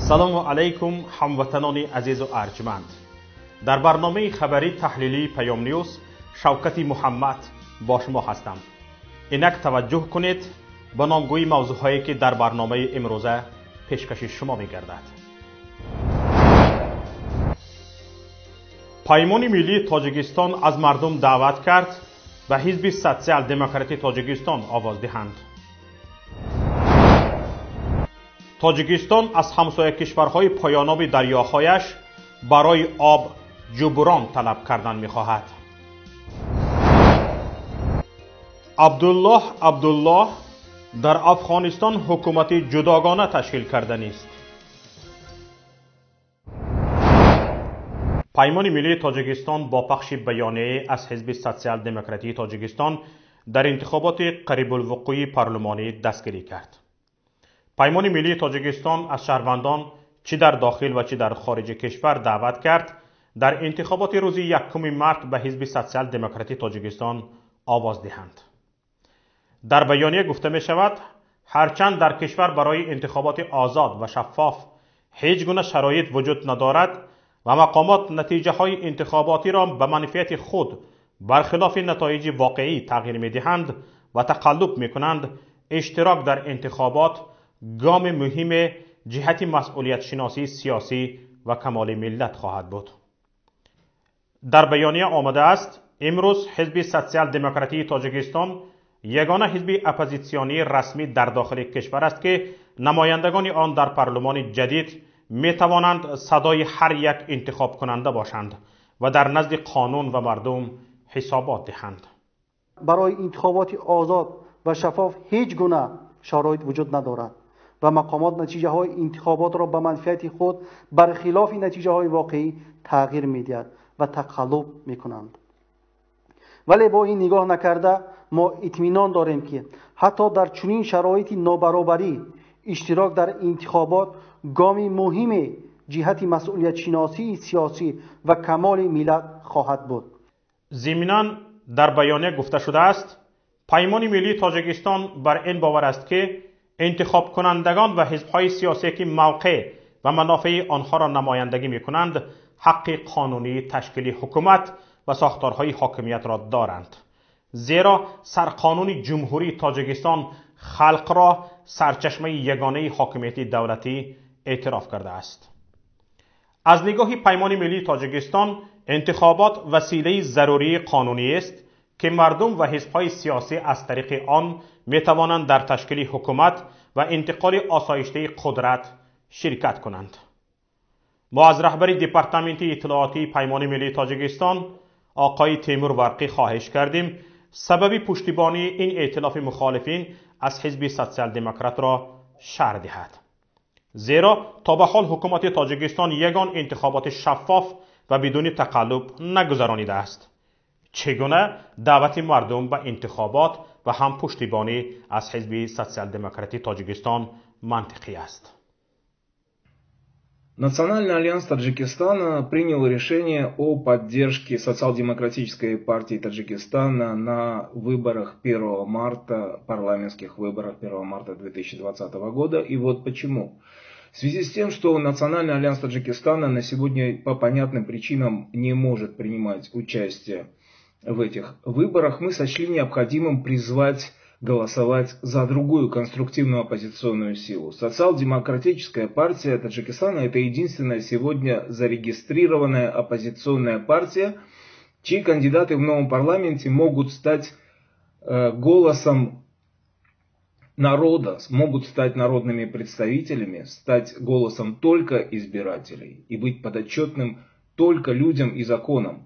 سلام علیکم هموطنان عزیز و ارجمند. در برنامه خبری تحلیلی پیام نیوز شوکت محمد با شما هستم. اینک توجه کنید به نامگوی موضوعهایی که در برنامه امروزه پیشکش شما می‌گردد. پیمان ملی تاجیکستان از مردم دعوت کرد به حزب سوسیال دموکراتی تاجیکستان آواز دهند. تاجیکستان از همسایه کشورهای پایاناب دریاهایش برای آب جبران طلب کردن می‌خواهد. عبدالله در افغانستان حکومت جداگانه تشکیل کرده است. پیمان ملی تاجیکستان با پخش بیانیه از حزب سوسیال دموکراتی تاجیکستان در انتخابات قریب الوقوع پارلمانی دستگیری کرد. پیمان ملی تاجیکستان از شهروندان چه در داخل و چه در خارج کشور دعوت کرد در انتخابات روز 1 مارس به حزب سوسیال دموکراتی تاجیکستان آواز دهند. در بیانیه گفته می شود هرچند در کشور برای انتخابات آزاد و شفاف هیچ گونه شرایط وجود ندارد و مقامات نتیجه های انتخاباتی را به منفعت خود برخلاف نتایج واقعی تغییر می دهند و تقلب می کنند، اشتراک در انتخابات گام مهم جهت مسئولیت شناسی سیاسی و کمال ملت خواهد بود. در بیانیه آمده است امروز حزب سوسیال دموکراتی تاجیکستان یگانه حزب اپوزیسیونی رسمی در داخل کشور است که نمایندگان آن در پارلمان جدید می توانند صدای هر یک انتخاب کننده باشند و در نزد قانون و مردم حسابات دهند. برای انتخابات آزاد و شفاف هیچ گونه شرایط وجود ندارد و مقامات نتیجه های انتخابات را به منفعت خود برخلاف نتیجه های واقعی تغییر می‌دهند و تقلب می‌کنند. ولی با این نگاه نکرده ما اطمینان داریم که حتی در چنین شرایط نابرابری اشتراک در انتخابات گامی مهم جهت مسئولیت شناسی سیاسی و کمال ملت خواهد بود. ضمناً در بیانیه گفته شده است پیمان ملی تاجیکستان بر این باور است که انتخاب کنندگان و حزب‌های سیاسی که موقع و منافع آنها را نمایندگی می‌کنند حق قانونی تشکیل حکومت و ساختارهای حاکمیت را دارند، زیرا سرقانون جمهوری تاجیکستان خلق را سرچشمه یگانه حاکمیت دولتی اعتراف کرده است. از نگاه پیمان ملی تاجیکستان انتخابات وسیله ضروری قانونی است که مردم و حزب‌های سیاسی از طریق آن می‌توانند در تشکیل حکومت و انتقال آسایشته قدرت شرکت کنند. ما از رهبر دپارتمنت اطلاعاتی پیمان ملی تاجیکستان آقای تیمور برقی خواهش کردیم سبب پشتیبانی این ائتلاف مخالفین از حزب سوسیال دموکرات را شرح دهد، زیرا تا به حال حکومت تاجیکستان یگان انتخابات شفاف و بدون تقلب نگذرانیده است. چگونه دعوت مردم به انتخابات و هم پشتیبانی از حزب سوسیال دموکراتی تاجیکستان منطقی است. Национальный альянс Таджикистана принял решение о поддержке социал-демократической партии Таджикистана на выборах 1 марта, парламентских выборах 1 марта 2020 года. И вот почему. В связи с тем, что Национальный альянс Таджикистана на сегодня по понятным причинам не может принимать участие в этих выборах, мы сочли необходимым призвать голосовать за другую конструктивную оппозиционную силу. Социал-демократическая партия Таджикистана — это единственная сегодня зарегистрированная оппозиционная партия, чьи кандидаты в новом парламенте могут стать голосом народа, могут стать народными представителями, стать голосом только избирателей и быть подотчетным только людям и законам.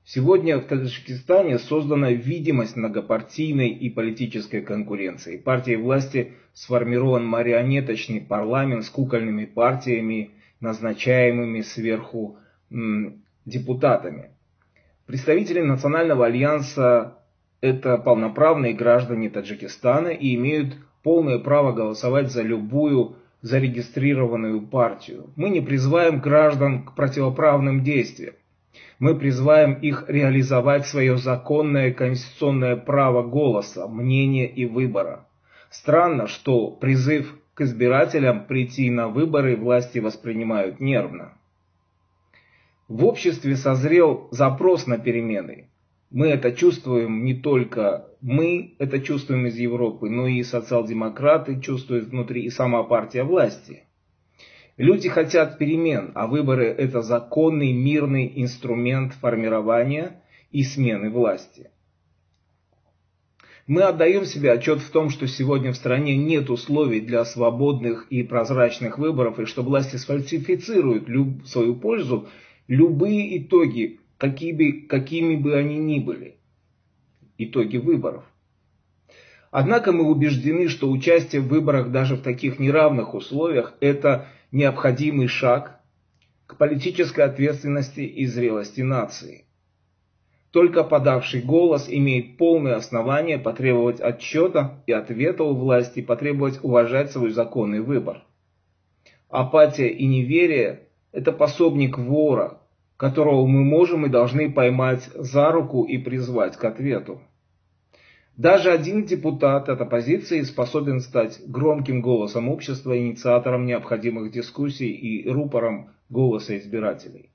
Сегодня в Таджикистане создана видимость многопартийной и политической конкуренции. Партией власти сформирован марионеточный парламент с кукольными партиями, назначаемыми сверху депутатами. Представители Национального альянса — это полноправные граждане Таджикистана и имеют полное право голосовать за любую зарегистрированную партию. Мы не призываем граждан к противоправным действиям. Мы призываем их реализовать свое законное конституционное право голоса, мнения и выбора. Странно, что призыв к избирателям прийти на выборы власти воспринимают нервно. В обществе созрел запрос на перемены. Мы это чувствуем не только мы, это чувствуем из Европы, но и социал-демократы чувствуют внутри, и сама партия власти. Люди хотят перемен, а выборы – это законный мирный инструмент формирования и смены власти. Мы отдаем себе отчет в том, что сегодня в стране нет условий для свободных и прозрачных выборов, и что власти сфальсифицируют в свою пользу любые итоги, какими бы они ни были, итоги выборов. Однако мы убеждены, что участие в выборах даже в таких неравных условиях – это необходимый шаг к политической ответственности и зрелости нации. Только подавший голос имеет полное основание потребовать отчета и ответа у власти, потребовать уважать свой законный выбор. Апатия и неверие – это пособник вора, которого мы можем и должны поймать за руку и призвать к ответу. Даже один депутат от оппозиции способен стать громким голосом общества, инициатором необходимых дискуссий и рупором голоса избирателей.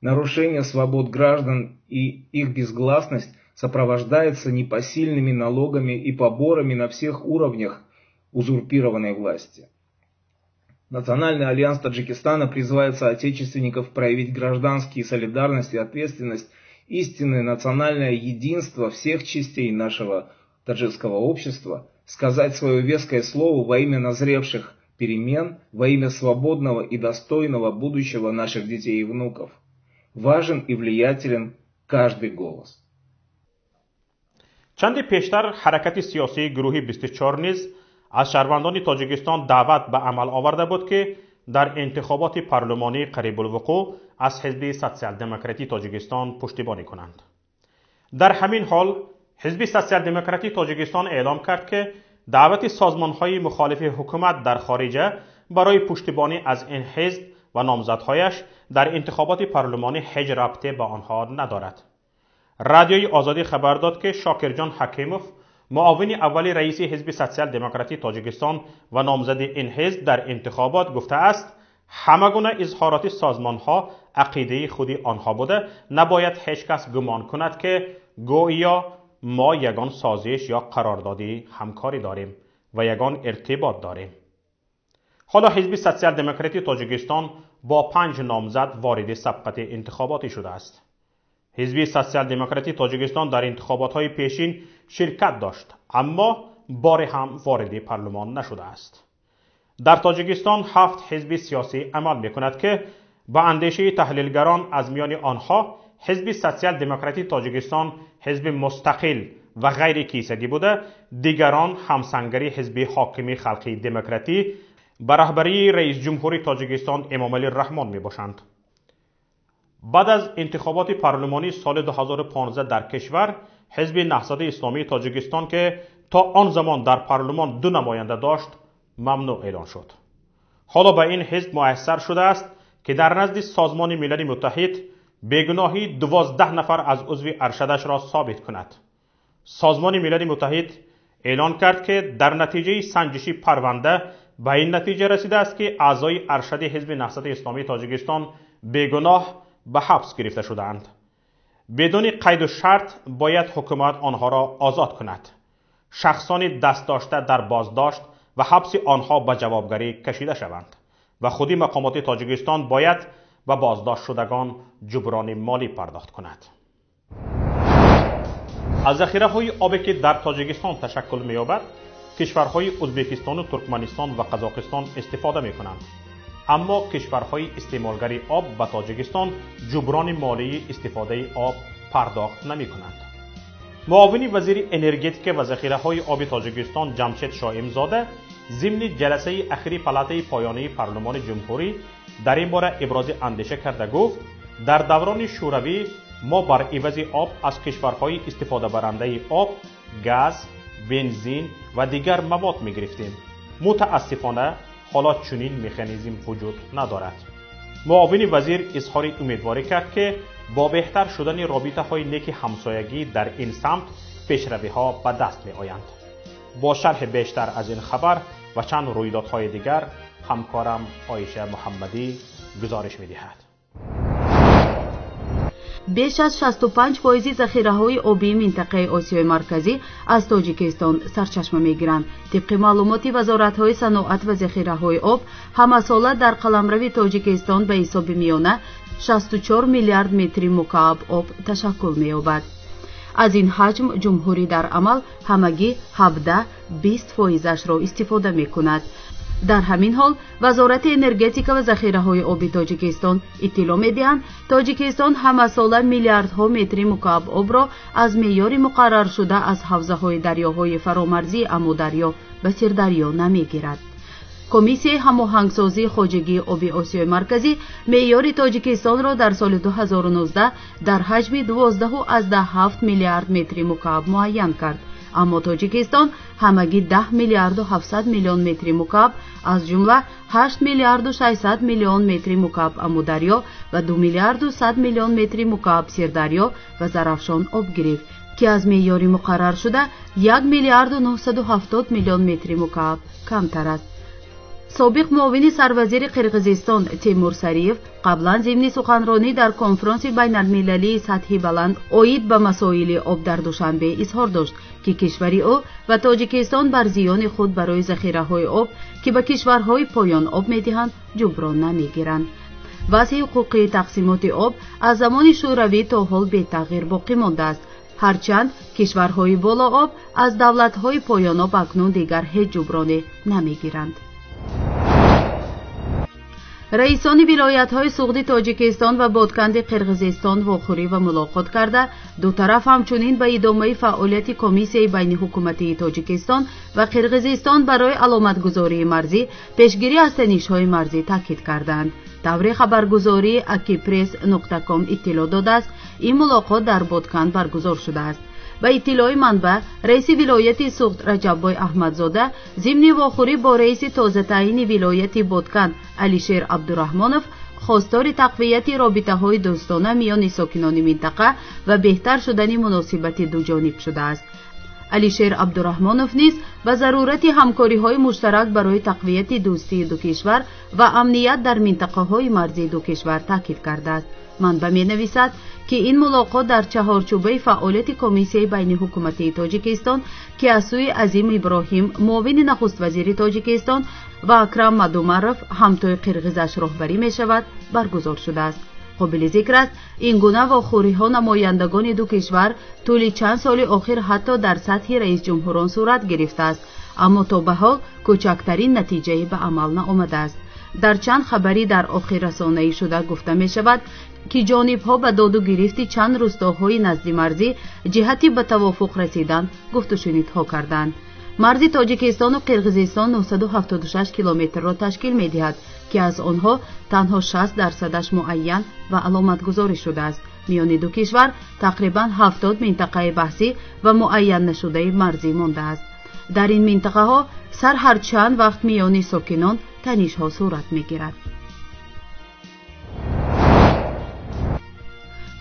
Нарушение свобод граждан и их безгласность сопровождается непосильными налогами и поборами на всех уровнях узурпированной власти. Национальный альянс Таджикистана призывает соотечественников проявить гражданские солидарность и ответственность, истинное национальное единство всех частей нашего таджикского общества, сказать свое веское слово во имя назревших перемен, во имя свободного и достойного будущего наших детей и внуков. Важен и влиятелен каждый голос. چندی پیشتر حرکت سیاسی گروهی 24 نیز از شهروندان تاجیکستان دعوت به عمل آورده بود که در انتخابات پارلمانی قریب الوقوع از حزب سوسیال دموکراتی تاجیکستان پشتیبانی کنند. در همین حال حزب سوسیال دموکراتی تاجیکستان اعلام کرد که دعوت سازمان‌های مخالف حکومت در خارج برای پشتیبانی از این حزب و نامزدهایش در انتخابات پارلمانی هیچ ربطی به آنها ندارد. رادیوی آزادی خبر داد که شاکرجان حکیموف، معاون اول رئیس حزب سوسیال دموکراتی تاجیکستان و نامزد این حزب در انتخابات گفته است همگونه اظهارات سازمان‌ها عقیده خودی آنها بوده، نباید هیچ کس گمان کند که گویا ما یگان سازش یا قراردادی همکاری داریم و یگان ارتباط داریم. حالا حزب سوسیال دموکراتی تاجیکستان با 5 نامزد وارد سبقت انتخاباتی شده است. حزب سوسیال دموکراتی تاجیکستان در انتخابات‌های پیشین شرکت داشت اما بار هم وارد پارلمان نشده است. در تاجیکستان 7 حزب سیاسی عمل می‌کند که با اندیشه تحلیلگران از میان آنها حزب سوسیال دموکراتی تاجیکستان حزب مستقل و غیر کیسگی بوده، دیگران همسنگری حزب حاکم خلقی دموکراتی به رهبری رئیس جمهوری تاجیکستان امامعلی رحمان میباشند. بعد از انتخابات پارلمانی سال 2015 در کشور، حزب نهضت اسلامی تاجیکستان که تا آن زمان در پارلمان 2 نماینده داشت ممنوع اعلان شد. حالا به این حزب میسر شده است که در نزد سازمان ملل متحد بیگناهی 12 نفر از عضو ارشدش را ثابت کند. سازمان ملل متحد اعلان کرد که در نتیجه سنجشی پرونده به این نتیجه رسیده است که اعضای ارشد حزب نهضت اسلامی تاجیکستان بیگناه به حبس گرفته شدند. بدون قید و شرط باید حکومت آنها را آزاد کند. شخصان دست داشته در بازداشت و حبس آنها به جوابگری کشیده شوند و خودی مقامات تاجیکستان باید و بازداشت شدگان جبران مالی پرداخت کند. از ذخیره‌های آبی که در تاجیکستان تشکل می‌یابد، کشورهای ازبکستان و ترکمنستان و قزاقستان استفاده می‌کنند. اما کشورهای استعمالگر آب به تاجیکستان جبران مالی استفاده آب پرداخت نمی‌کنند. معاون وزیر انرژتیک و ذخیره‌های آب تاجیکستان جمشید شائمزاده ضمن جلسه اخیر پالاتای پایانی پارلمان جمهوری در این باره ابراز اندیشه کرده گفت در دوران شوروی ما بر عوض آب از کشورهای استفاده برنده آب، گاز، بنزین و دیگر مواد می گرفتیم. متاسفانه حالا چنین مکانیزم وجود ندارد. معاون وزیر اظهار امیدواری کرد که با بهتر شدن رابطه های نیک همسایگی در این سمت پیشروی ها به دست می آیند. با شرح بیشتر از این خبر و چند رویدادهای دیگر همکارم عایشه محمدی گزارش می‌دهد. بیش از 65% ذخیره‌های آبی منطقه آسیای مرکزی از تاجیکستان سرچشمه می‌گیرند. طبق معلومات وزارت‌های صنعت و ذخیره‌های آب، همساله در قلمرو تاجیکستان به حساب میانه 64 میلیارد متر مکعب آب تشکل می‌یابد. از این حجم جمهوری در عمل همگی 17-20% را استفاده می‌کند. در همین حال وزارت انرژتیک و ذخیره‌های آبی تاجیکستان اطلاع می‌دهند تاجیکستان همساله میلیاردها متر مکعب آب را از معیار مقرر شده از حوزه‌های دریاهای فرامرزی امودریا و سیردریا نمی‌گیرد. کمیسیه هماهنگسازی خواجگی آبی آسیای مرکزی معیار تاجیکستان را در سال 2019 در حجم 12.7 میلیارد متر مکعب معین کرد. اما تاجیکستان همگی 10 میلیارد و 700 میلیون متر مکعب از جمله 8 میلیارد و 600 میلیون متر مکعب امودریا و 2 میلیارد و 100 میلیون متر مکعب سیردریا و زرافشان آب گرفت که از معیار مقرر شده 1 میلیارد و 970 میلیون متر مکعب کمتر است. سابق معاون سروزیر قرقیزستان تیمور ساریف قبلا ضمن سخنرانی در کنفرانس بین المللی سطحی بلند اوید به مسائل آب در دوشنبه اظهار داشت که کشور او و تاجیکستان بر زیان خود برای ذخیره‌های آب که به کشورهای پایان آب می‌دهند جبران نمی‌گیرند. وضع حقوقی تقسیمات آب از زمان شوروی تا حال بی تغییر باقی مانده است، هرچند کشورهای بالا آب از دولت‌های پایان آب اکنون دیگر هیچ جبرانی نمی‌گیرند. رئیسان ولایت‌های سوغدی تاجیکستان و بادکند قرقیزستان واخوری و ملاقات کرده دو طرف همچنین به ادامه فعالیت کمیسیه بین حکومتی تاجیکستان و قرقیزستان برای علامتگذاری مرزی پیشگیری از تنش‌های مرزی تاکید کردند. طور خبرگزاری akipress.com اطلاع داده است این ملاقات در بادکند برگزار شده است. به اطلاع منبع رئیس ولایت سوغد رجب‌بای احمدزاده ضمن واخوری با رئیس تازه تعیین ولایت بادکند علیشیر عبدالرحمانوف خواستار تقویت رابطه‌های دوستانه میان ساکنان منطقه و بهتر شدن مناسبت دو جانب شده است. علیشیر عبدالرحمانوف نیز به ضرورت همکاری‌های مشترک برای تقویت دوستی دو کشور و امنیت در منطقه‌های مرزی دو کشور تاکید کرده است. منبع می‌نویسد که این ملاقات در چهارچوبه فعالیت کمیسیه بین حکومتی تاجیکستان که از سوی عظیم ابراهیم معاون نخست وزیر تاجیکستان و اکرم مادومارف همتای قرقیزش راهبری می‌شود برگزار شده است. قابل ذکر است این گونه واخوری‌ها نمایندگان دو کشور طول چند سال اخیر حتی در سطح رئیس جمهوران صورت گرفته است، اما تا به حال کوچکترین نتیجه به عمل نآمده است. در چند خبری در آخر رسانه‌ای شده گفته می شود که جانب‌ها به داد و گرفت چند روستاهای نزد مرزی جهتی به توافق رسیدن گفت و شنیدها کردند. مرز تاجیکستان و قرقیزستان 976 کیلومتر را تشکیل می‌دهد که از آنها تنها 60% معین و علامت گذاری شده است. میان دو کشور تقریباً 70 منطقه بحثی و معین نشده مرزی مانده است. در این منطقه ها سر هر چند وقت میان ساکنان تنش ها صورت میگیرد.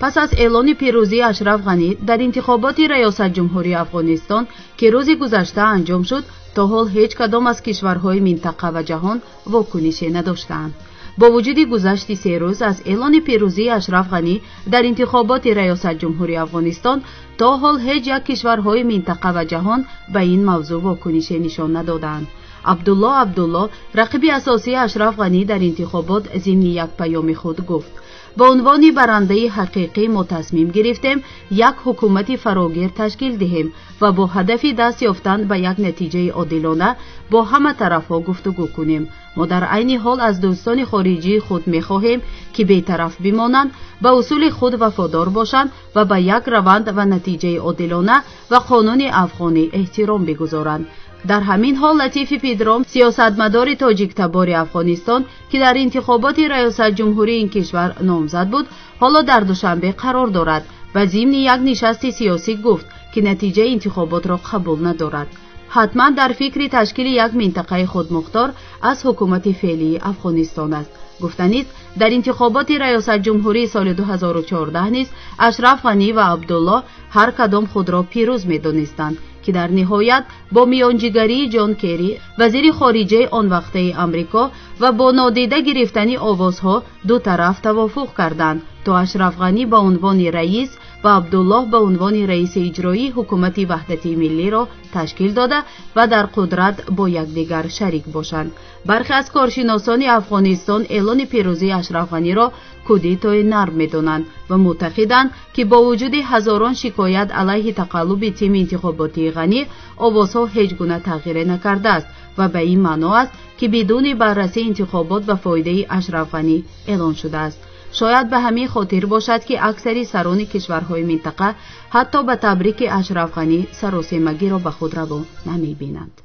پس از اعلان پیروزی اشرف غنی در انتخابات ریاست جمهوری افغانستان که روز گذشته انجام شد، تا حال هیچ کدام از کشورهای منطقه و جهان واکنشی نداشتند. با وجود گذشت 3 روز از اعلان پیروزی اشرف غنی در انتخابات ریاست جمهوری افغانستان، تا حال هیچ یک کشورهای منطقه و جهان به این موضوع واکنشی نشان ندادند. عبدالله رقیب اساسی اشرف غنی در انتخابات ضمن یک پیام خود گفت: با عنوان برنده حقیقی ما تصمیم گرفتیم یک حکومت فراگیر تشکیل دهیم و با هدف دست یافتن به یک نتیجه عادلانه با همه طرفها گفتگو کنیم. ما در عین حال از دوستان خارجی خود می‌خواهیم که بی‌طرف بمانند، به اصول خود وفادار باشند و به یک روند و نتیجه عادلانه و قانون افغانی احترام بگذارند. در همین حال لطیف پیدرام، سیاستمدار تاجیک تبار افغانستان که در انتخابات ریاست جمهوری این کشور نامزد بود، حالا در دوشنبه قرار دارد و ضمن یک نشست سیاسی گفت که نتیجه انتخابات را قبول ندارد. حتما در فکر تشکیل یک منطقه خودمختار از حکومت فعلی افغانستان است. گفتنی است در انتخابات ریاست جمهوری سال 2014 نیز اشرف غنی و عبدالله هر کدام خود را پیروز می‌دانستند. که در نهایت با میانجیگری جان کری وزیر خارجه آن وقته آمریکا و با نادیده گرفتن آوازها دو طرف توافق کردند تا اشرف غنی به عنوان رئیس و عبدالله به عنوان رئیس اجرایی حکومت وحدت ملی را تشکیل داده و در قدرت با یکدیگر شریک باشند. برخی از کارشناسان افغانستان اعلان پیروزی اشرف غنی را کودتای نرم می‌دانند و معتقدند که با وجود هزاران شکایت علیه تقلب تیم انتخاباتی غنی، آوازها هیچ گونه تغییر نکرده است و به این معنا است که بدون بررسی انتخابات به فایده اشرف غنی اعلان شده است. شاید به همین خاطر باشد که اکثر سران کشورهای منطقه حتی به تبریک اشرف غنی سراسیمگی را به خود روا نمی‌بینند.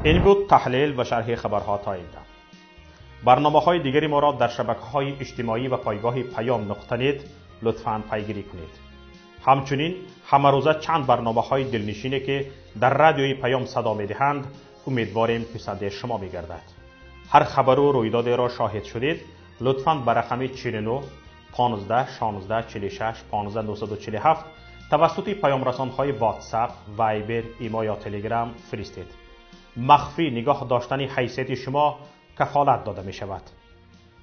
این بود تحلیل و شرح خبرها تا اینجا. برنامه‌های دیگری ما را در شبکه‌های اجتماعی و پایگاه پیام نقطه net لطفاً پیگیری کنید. همچنین همه روزه چند برنامه‌های دلنشینی که در رادیوی پیام صدا می‌دهند امیدواریم پسند شما می‌گردد. هر خبر و رویدادی را شاهد شدید لطفاً به رقم 49 15 16 46 15 947 توسط پیام رسان‌های واتساپ، وایبر، ایما یا تلگرام فرستید. مخفی نگاه داشتن حیثیت شما کفالت داده می شود.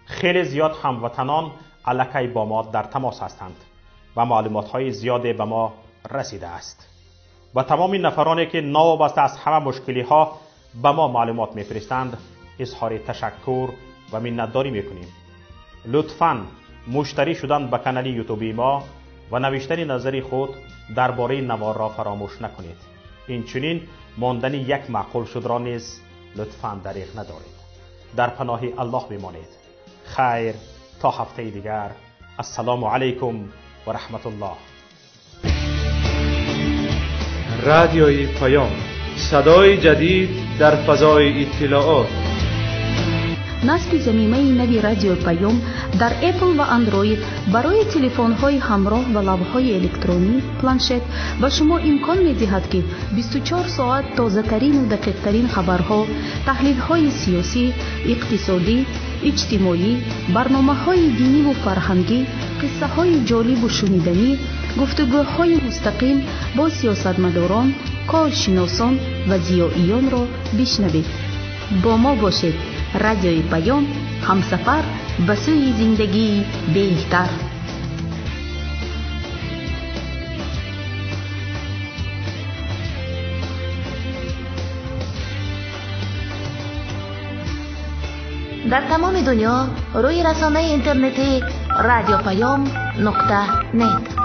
خیلی زیاد هموطنان الکی با ما در تماس هستند و معلومات‌های زیادی به ما رسیده است. و تمام نفرانی که ناوابسته از همه مشکلی‌ها به ما معلومات می‌فرستند اظهار تشکر و منتداری می‌کنیم. لطفاً مشترک شدن به کانال یوتیوب ما و نوشتن نظر خود درباره نوار را فراموش نکنید. اینچنین ماندن یک معقول شد را نیز لطفاً دریغ ندارید. در پناه الله بمانید. خیر تا هفته دیگر. السلام علیکم و رحمت الله. رادیوی پیام، صدای جدید در فضای اطلاعات. نصب ضمیمه نوی رادیو پیام در اپل و اندروید برای تلفن‌های همراه و لاب‌های الکترونی پلانشت به شما امکان می‌دهد که 24 ساعت تازه‌ترین و دقیق‌ترین خبرها، تحلیل‌های سیاسی، اقتصادی، اجتماعی، برنامه‌های دینی و فرهنگی، قصه‌های جالب و شنیدنی، گفتگوهای مستقیم با سیاستمداران، کارشناسان و ضیائیان را بشنوید. با ما باشید. رادیوی پیام، همسفر به سوی زندگی بهتر. در تمام دنیا روی رسانه اینترنتی رادیو پیام نقطه نت.